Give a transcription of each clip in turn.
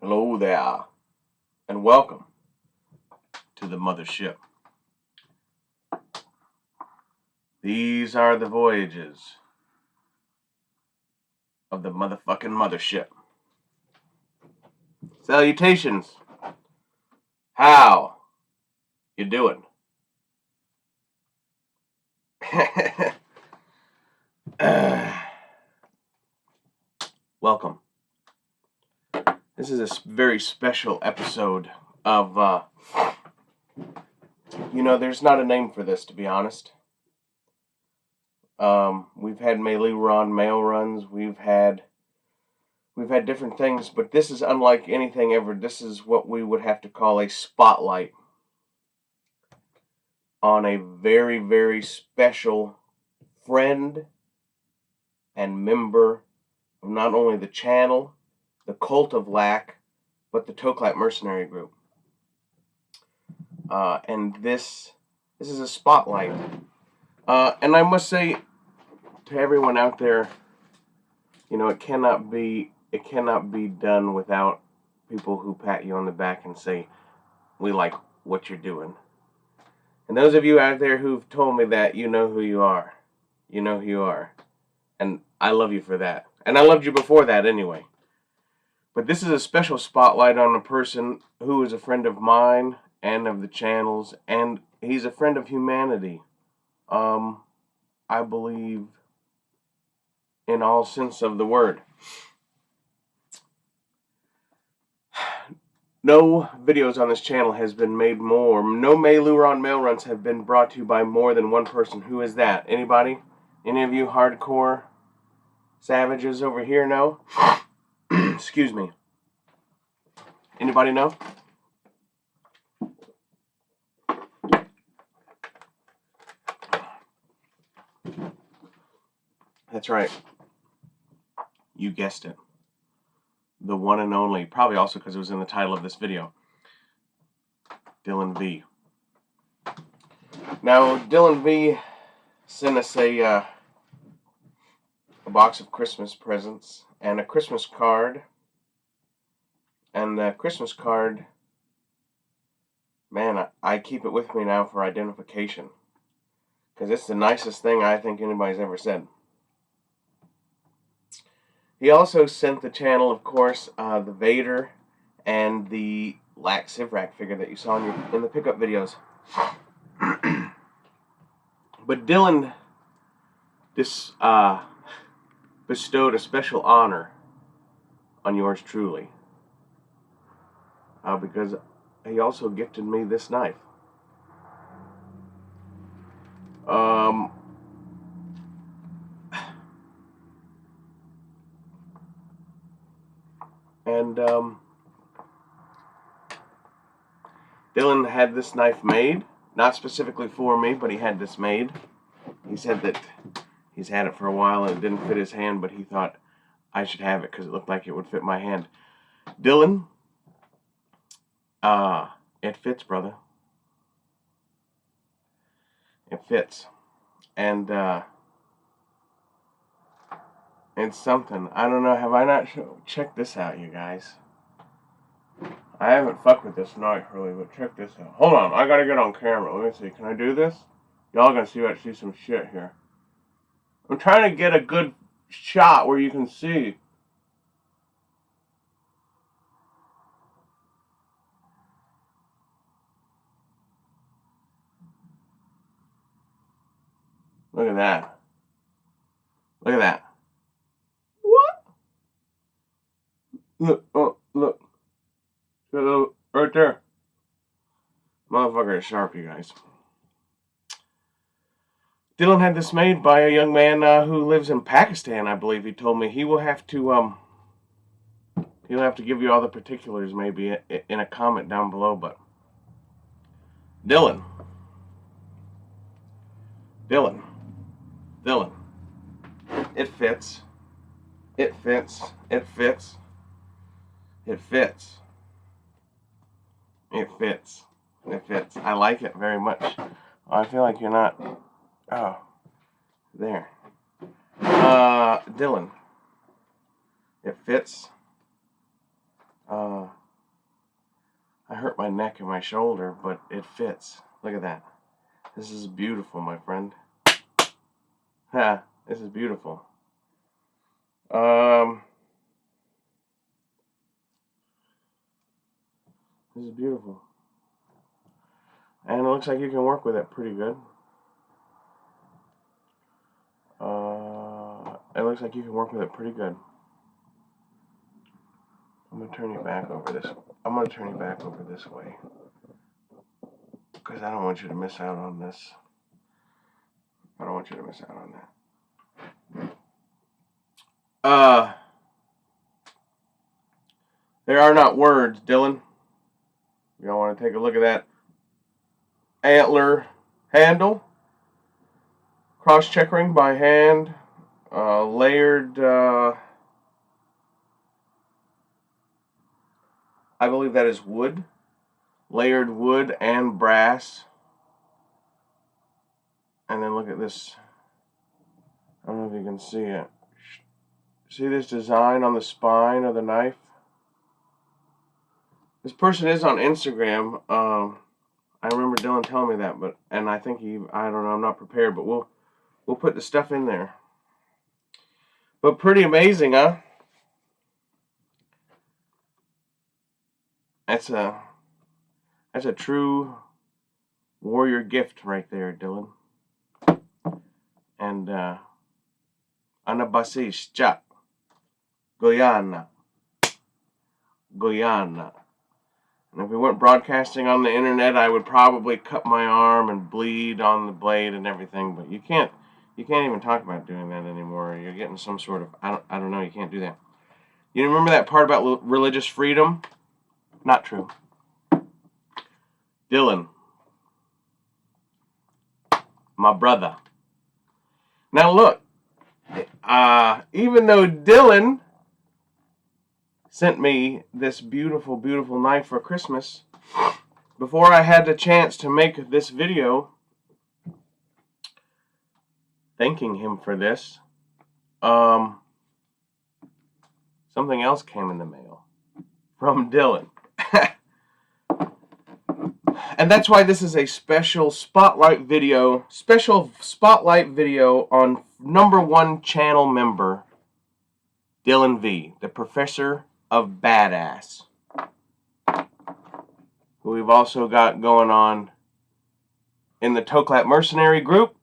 Hello there, and welcome to the mothership. These are the voyages of the motherfucking mothership. Salutations. How you doing? Welcome. This is a very special episode of, there's not a name for this, to be honest. We've had mail runs, we've had different things, but this is unlike anything ever. This is what we would have to call a spotlight on a very, very special friend and member of not only the channel, the Cult of Lack, but the Toklat Mercenary Group. And this is a spotlight. And I must say to everyone out there, it cannot be done without people who pat you on the back and say, we like what you're doing. And those of you out there who've told me that, you know who you are. You know who you are. And I love you for that. And I loved you before that anyway. But this is a special spotlight on a person who is a friend of mine and of the channel's, and he's a friend of humanity. I believe in all sense of the word. No videos on this channel has been made more. No mail runs have been brought to you by more than one person. Who is that? Anybody? Any of you hardcore savages over here know? Excuse me. Anybody know? That's right. You guessed it. The one and only, probably also because it was in the title of this video, Dylan Vee. Now, Dylan Vee sent us a box of Christmas presents and a Christmas card. And the Christmas card, man, I keep it with me now for identification. Because it's the nicest thing I think anybody's ever said. He also sent the channel, of course, the Vader and the Lack Sivrak figure that you saw in the pickup videos. But Dylan bestowed a special honor on yours truly. Because he also gifted me this knife. Dylan had this knife made, not specifically for me, but he had this made. He said that he's had it for a while and it didn't fit his hand, but he thought I should have it because it looked like it would fit my hand. Dylan, it fits, brother. It fits. And it's something. I don't know, have I not check this out, you guys? I haven't fucked with this knife really, but check this out. Hold on, I gotta get on camera. Let me see. Can I do this? Y'all gonna see some shit here. I'm trying to get a good shot where you can see. Look at that. Look at that. What? Look, oh, look. Right there. Motherfucker is sharp, you guys. Dylan had this made by a young man who lives in Pakistan, I believe. He told me he will have to he'll have to give you all the particulars maybe in a comment down below. But Dylan, it fits. It fits. It fits. It fits. It fits. It fits. I like it very much. I feel like you're not. Oh, there. Dylan. It fits. I hurt my neck and my shoulder, but it fits. Look at that. This is beautiful, my friend. Ha, this is beautiful. This is beautiful. And it looks like you can work with it pretty good. It looks like you can work with it pretty good. I'm gonna turn you back over this. I'm gonna turn you back over this way because I don't want you to miss out on this. I don't want you to miss out on that. There are not words, Dylan. Y'all want to take a look at that antler handle? Cross-checkering by hand, layered. I believe that is wood, layered wood and brass. And then look at this. I don't know if you can see it. See this design on the spine of the knife? This person is on Instagram. I remember Dylan telling me that, and I think I don't know, I'm not prepared, but we'll put the stuff in there. But pretty amazing, huh? That's a true warrior gift right there, Dylan. And Anabasischa, Guyana. And if we weren't broadcasting on the internet, I would probably cut my arm and bleed on the blade and everything. But you can't even talk about doing that anymore. You're getting some sort of I don't know. You can't do that. You remember that part about religious freedom? Not true. Dylan, my brother. Now look, even though Dylan sent me this beautiful, beautiful knife for Christmas, before I had the chance to make this video thanking him for this, something else came in the mail from Dylan. And that's why this is a special spotlight video on #1 channel member, Dylan Vee, the professor of badass, who we've also got going on in the Toklat mercenary group.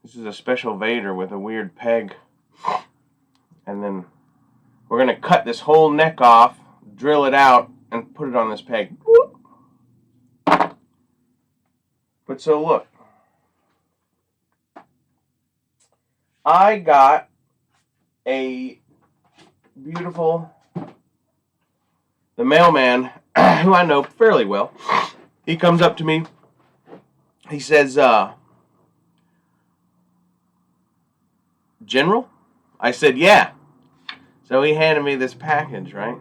This is a special Vader with a weird peg. And then we're going to cut this whole neck off, drill it out, and put it on this peg. But so look. I got a beautiful, the mailman, who I know fairly well, he comes up to me, he says, General? I said, yeah. So he handed me this package, right?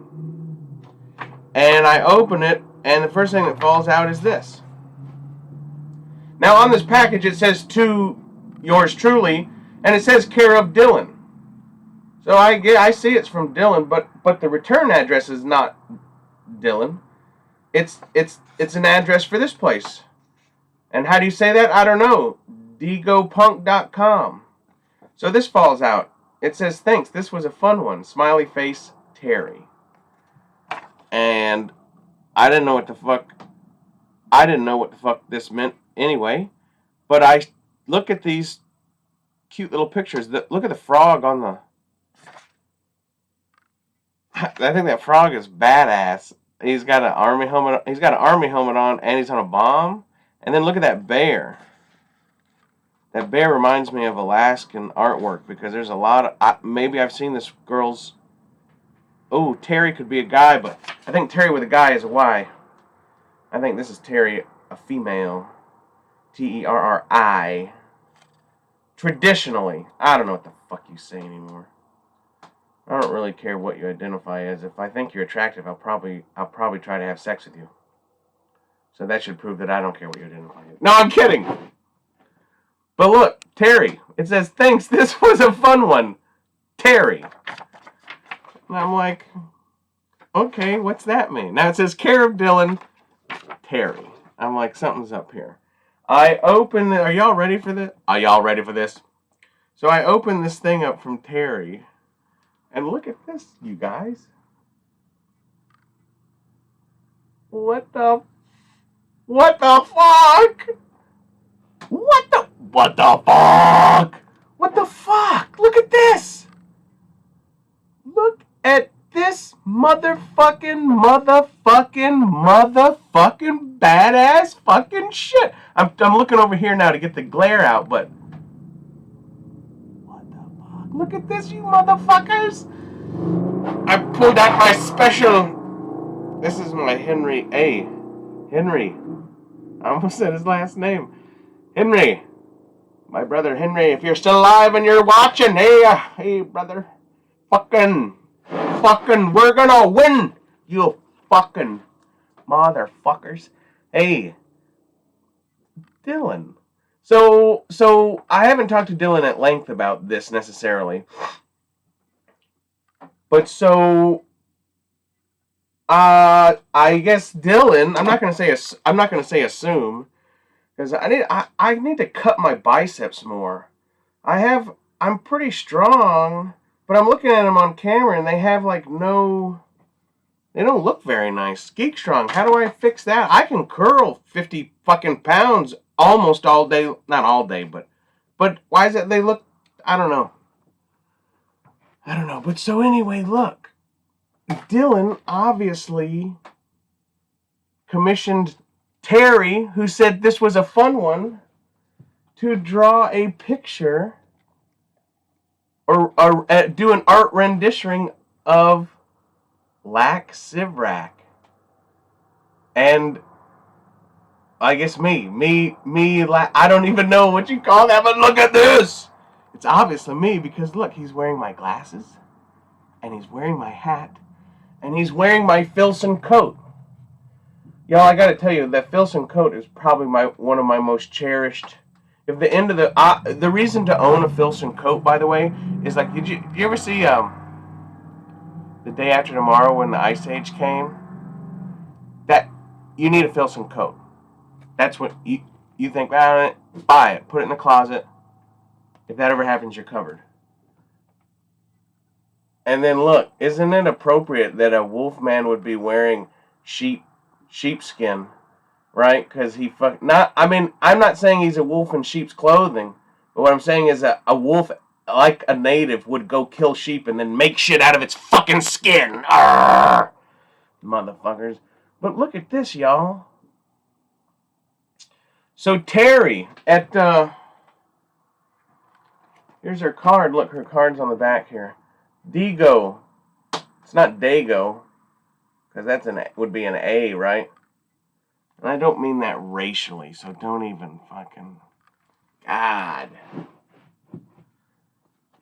And I open it, and the first thing that falls out is this. Now on this package it says to yours truly, and it says care of Dylan. So I see it's from Dylan, but the return address is not Dylan. It's an address for this place. And how do you say that? I don't know. digopunk.com. So this falls out. It says, thanks, this was a fun one. Smiley face, Terry. And I didn't know what the fuck this meant anyway. But I look at these cute little pictures. Look at the frog on the... I think that frog is badass. He's got an army helmet. He's got an army helmet on, and he's on a bomb. And then look at that bear. That bear reminds me of Alaskan artwork because there's a lot of... maybe I've seen this girl's... Oh, Terry could be a guy, but I think Terry with a guy is a Y. I think this is Terry, a female. Terri. Traditionally. I don't know what the fuck you say anymore. I don't really care what you identify as. If I think you're attractive, I'll probably try to have sex with you. So that should prove that I don't care what you identify as. No, I'm kidding! But look, Terry. It says, thanks, this was a fun one. Terry. And I'm like, okay, what's that mean? Now it says care of Dylan, Terry. I'm like, something's up here. I open are y'all ready for this? Are y'all ready for this? So I open this thing up from Terry, and look at this, you guys. What the fuck? What the fuck? What the fuck? Look at this. Look at this motherfucking badass fucking shit. I'm looking over here now to get the glare out, but what the fuck? Look at this, you motherfuckers. I pulled out my special. This is my Henry A. Henry. I almost said his last name. Henry. My brother Henry, if you're still alive and you're watching, hey brother. Fucking, we're gonna win, you fucking motherfuckers. Hey, Dylan. So I haven't talked to Dylan at length about this necessarily, but I guess Dylan. I'm not gonna say assume, because I need to cut my biceps more. I'm pretty strong, but I'm looking at them on camera and they have like they don't look very nice. Geek strong. How do I fix that? I can curl 50 fucking pounds almost all day. Not all day, but why is it they look, I don't know. But so anyway, look. Dylan obviously commissioned Terry, who said this was a fun one, to draw a picture or do an art rendition of Lack Sivrak. And I guess I don't even know what you call that, but look at this. It's obviously me because look, he's wearing my glasses, and he's wearing my hat, and he's wearing my Filson coat. Y'all, I gotta tell you, that Filson coat is probably one of my most cherished. If the end of the reason to own a Filson coat, by the way, is like, did you ever see The Day After Tomorrow when the Ice Age came? That you need a Filson coat. That's what you think. Buy it, put it in the closet. If that ever happens, you're covered. And then look, isn't it appropriate that a wolf man would be wearing sheepskin, right? Because I'm not saying he's a wolf in sheep's clothing, but what I'm saying is that a wolf, like a native, would go kill sheep and then make shit out of its fucking skin. Arrgh! Motherfuckers. But look at this, y'all. So Terry here's her card. Look, her card's on the back here. Digo. It's not Dago, because would be an A, right? And I don't mean that racially, so don't even fucking God.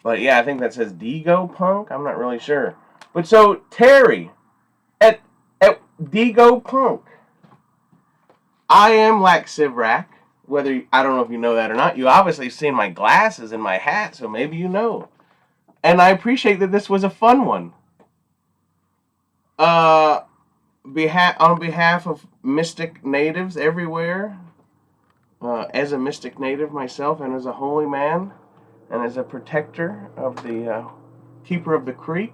But yeah, I think that says Digo Punk. I'm not really sure. But so Terry at Digo Punk. I am Lack Sivrak. I don't know if you know that or not. You obviously seen my glasses and my hat, so maybe you know. And I appreciate that this was a fun one. On behalf of Mystic Natives everywhere, as a Mystic Native myself and as a holy man, and as a protector of the Keeper of the Creek,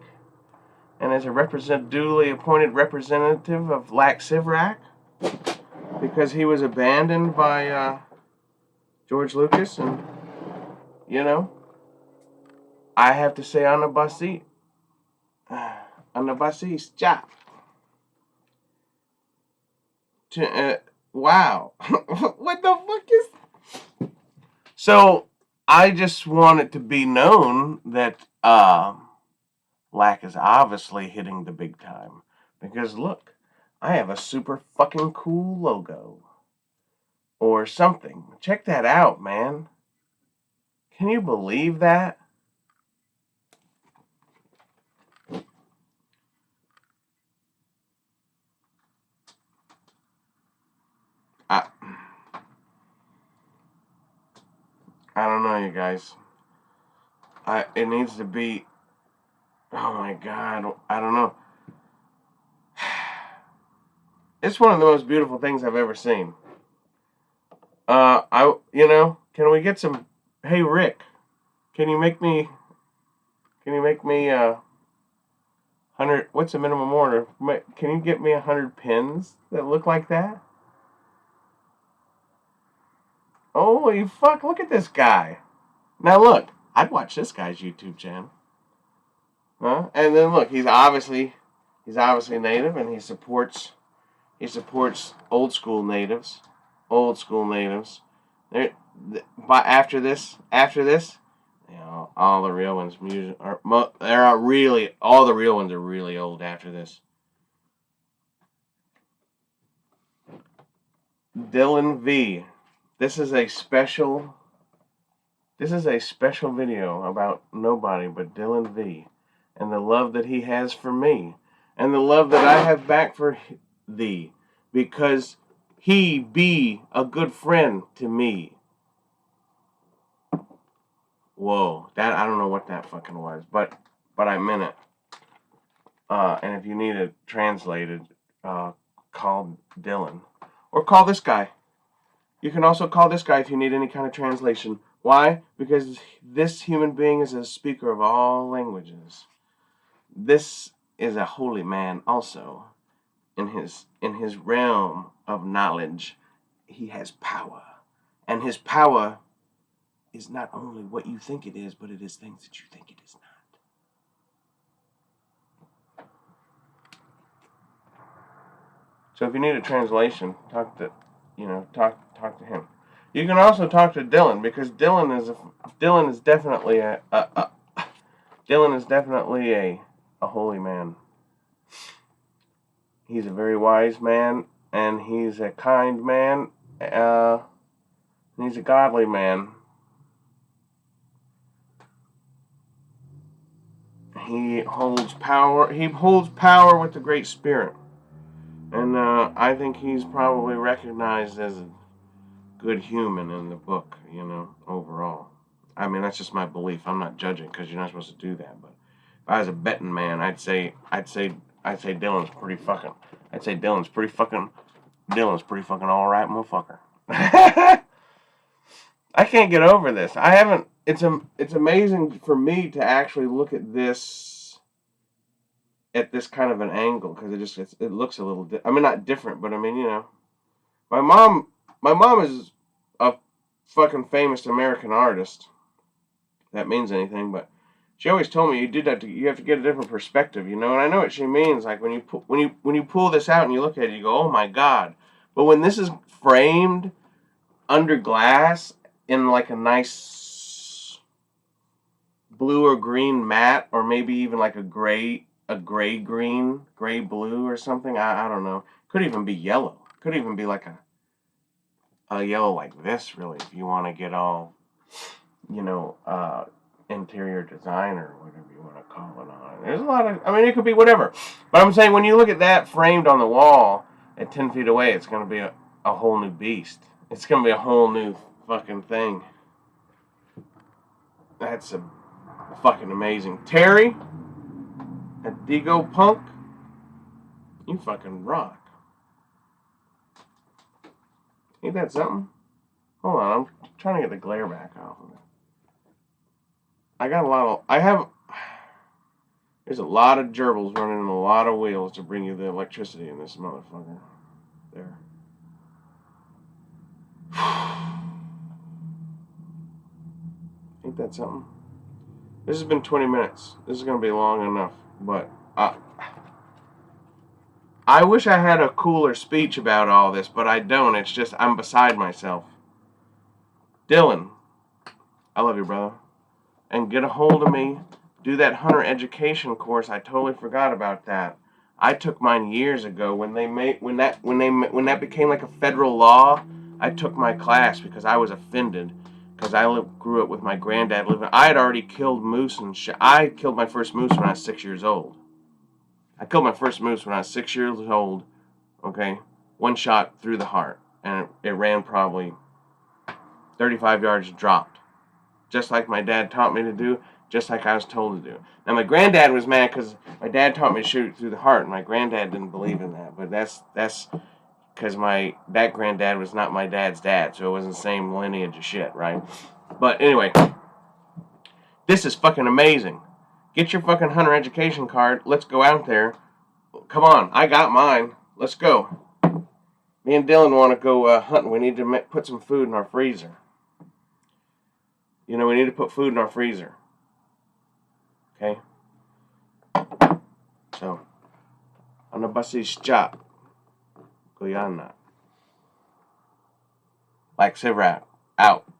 and as a duly appointed representative of Lack Sivrak, because he was abandoned by George Lucas, and I have to say on the bus stop. Wow. What the fuck is... So, I just want it to be known that Lack is obviously hitting the big time. Because look, I have a super fucking cool logo. Or something. Check that out, man. Can you believe that? I don't know, you guys. It needs to be Oh my God, I don't know. It's one of the most beautiful things I've ever seen. Can we get some? Hey Rick, can you make me? Can you make me 100? What's the minimum order? Can you get me 100 pins that look like that? Holy fuck! Look at this guy. Now look, I'd watch this guy's YouTube channel. Huh? And then look, he's obviously native, and he supports old school natives. Old school natives. But after this, all the real ones all the real ones are really old after this. Dylan Vee. This is a special video about nobody but Dylan Vee and the love that he has for me and the love that I have back for thee, because he be a good friend to me. Whoa, that I don't know what that fucking was, but I meant it. And if you need it translated, call Dylan or call this guy. You can also call this guy if you need any kind of translation. Why? Because this human being is a speaker of all languages. This is a holy man also. In his realm of knowledge, he has power. And his power is not only what you think it is, but it is things that you think it is not. So if you need a translation, talk to him. You can also talk to Dylan, because Dylan is definitely a holy man. He's a very wise man, and he's a kind man. He's a godly man. He holds power. He holds power with the Great Spirit, and I think he's probably recognized as a good human in the book. Overall. I mean, that's just my belief. I'm not judging, because you're not supposed to do that. But if I was a betting man, I'd say Dylan's pretty fucking. Dylan's pretty fucking all right, motherfucker. I can't get over this. I haven't. It's amazing for me to actually look at this kind of an angle, because it looks a little. I mean, not different, but I mean, my mom is a fucking famous American artist. If that means anything, but she always told me you have to get a different perspective, and I know what she means. Like when you pull this out and you look at it, you go, oh my God. But when this is framed under glass in like a nice blue or green matte, or maybe even like a gray green, gray blue or something. I don't know. Could even be yellow. Could even be like a yellow like this, really, if you want to get all, interior design or whatever you want to call it on. There's a lot of, I mean, it could be whatever. But I'm saying when you look at that framed on the wall at 10 feet away, it's going to be a whole new beast. It's going to be a whole new fucking thing. That's a fucking amazing. Terry, a Digo Punk, you fucking rock. Ain't that something? Hold on, I'm trying to get the glare back off of it. There's a lot of gerbils running in a lot of wheels to bring you the electricity in this motherfucker. There. Ain't that something? This has been 20 minutes. This is going to be long enough, but I wish I had a cooler speech about all this, but I don't. It's just I'm beside myself. Dylan, I love you, brother. And get a hold of me. Do that hunter education course. I totally forgot about that. I took mine years ago when that became like a federal law. I took my class because I was offended, because I grew up with my granddad living. I had already killed moose and shit. I killed my first moose when I was 6 years old. Okay, one shot through the heart, and it ran probably 35 yards, dropped. Just like my dad taught me to do, just like I was told to do. Now, my granddad was mad because my dad taught me to shoot through the heart, and my granddad didn't believe in that. But that's because that granddad was not my dad's dad, so it wasn't the same lineage of shit, right? But anyway, this is fucking amazing. Get your fucking hunter education card. Let's go out there. Come on, I got mine. Let's go. Me and Dylan want to go hunting. We need to put some food in our freezer. We need to put food in our freezer. Okay? So, ano ba si Chop? Guyana. Like Sivrat. Out.